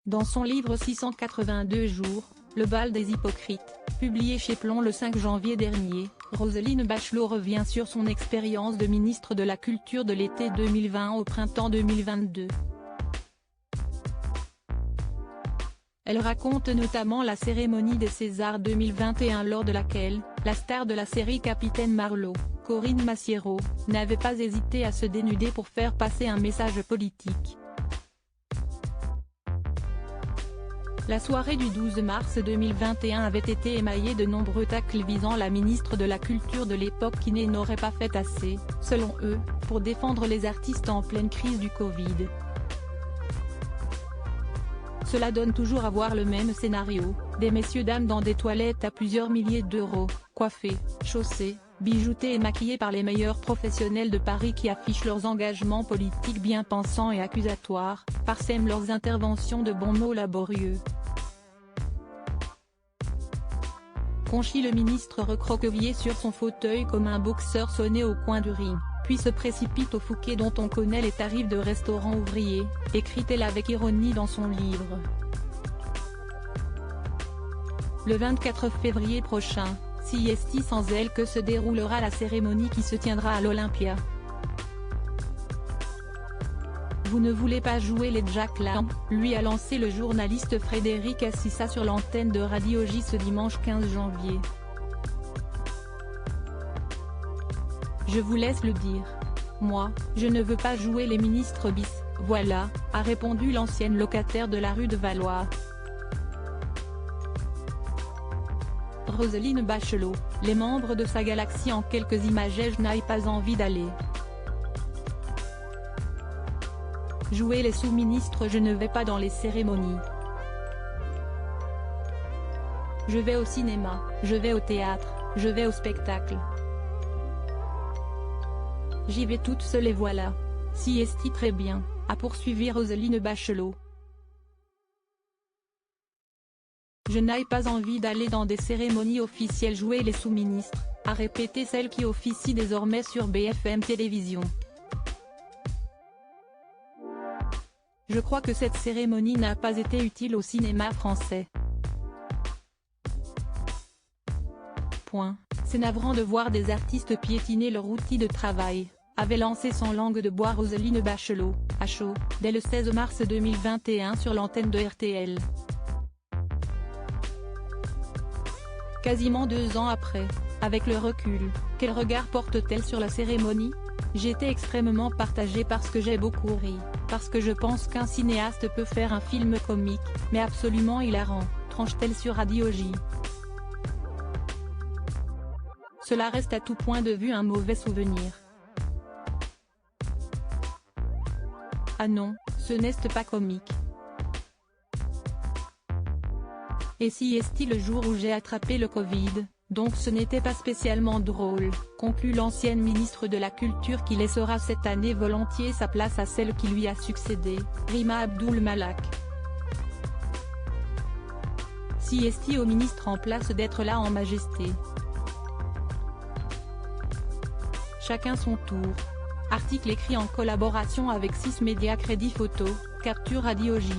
Dans son livre 682 jours, Le bal des hypocrites, publié chez Plomb le 5 janvier dernier, Roselyne Bachelot revient sur son expérience de ministre de la Culture de l'été 2020 au printemps 2022. Elle raconte notamment la cérémonie des Césars 2021 lors de laquelle, la star de la série Capitaine Marlowe, Corinne Massiero, n'avait pas hésité à se dénuder pour faire passer un message politique. La soirée du 12 mars 2021 avait été émaillée de nombreux tacles visant la ministre de la Culture de l'époque qui n'aurait pas fait assez, selon eux, pour défendre les artistes en pleine crise du Covid. Cela donne toujours à voir le même scénario, des messieurs-dames dans des toilettes à plusieurs milliers d'euros, coiffés, chaussés, bijoutés et maquillés par les meilleurs professionnels de Paris qui affichent leurs engagements politiques bien pensants et accusatoires, parsèment leurs interventions de bons mots laborieux. Conchit le ministre recroquevillé sur son fauteuil comme un boxeur sonné au coin du ring, puis se précipite au Fouquet dont on connaît les tarifs de restaurant ouvrier, écrit-elle avec ironie dans son livre. Le 24 février prochain, si est sans elle que se déroulera la cérémonie qui se tiendra à l'Olympia. Vous ne voulez pas jouer les Jack Lamb, lui a lancé le journaliste Frédéric Assissa sur l'antenne de Radio J ce dimanche 15 janvier. Je vous laisse le dire. Moi, je ne veux pas jouer les ministres bis, voilà, a répondu l'ancienne locataire de la rue de Valois. Roselyne Bachelot, les membres de sa galaxie en quelques images. Je n'ai pas envie d'aller jouer les sous-ministres, je ne vais pas dans les cérémonies. Je vais au cinéma, je vais au théâtre, je vais au spectacle. J'y vais toute seule et voilà. Si est très bien, a poursuivi Roselyne Bachelot. Je n'ai pas envie d'aller dans des cérémonies officielles jouer les sous-ministres, a répété celle qui officie désormais sur BFM Télévision. Je crois que cette cérémonie n'a pas été utile au cinéma français. Point. C'est navrant de voir des artistes piétiner leur outil de travail, avait lancé sans langue de bois Roselyne Bachelot, à chaud, dès le 16 mars 2021 sur l'antenne de RTL. Quasiment 2 ans après, avec le recul, quel regard porte-t-elle sur la cérémonie? J'étais extrêmement partagée parce que j'ai beaucoup ri, parce que je pense qu'un cinéaste peut faire un film comique, mais absolument hilarant, tranche-t-elle sur Radio J. Cela reste à tout point de vue un mauvais souvenir. Ah non, ce n'est pas comique. Et si est-il le jour où j'ai attrapé le Covid, donc ce n'était pas spécialement drôle, conclut l'ancienne ministre de la Culture qui laissera cette année volontiers sa place à celle qui lui a succédé, Rima Abdul Malak. Si est au ministre en place d'être là en majesté. Chacun son tour. Article écrit en collaboration avec 6 médias Crédit Photo, Capture Radio J.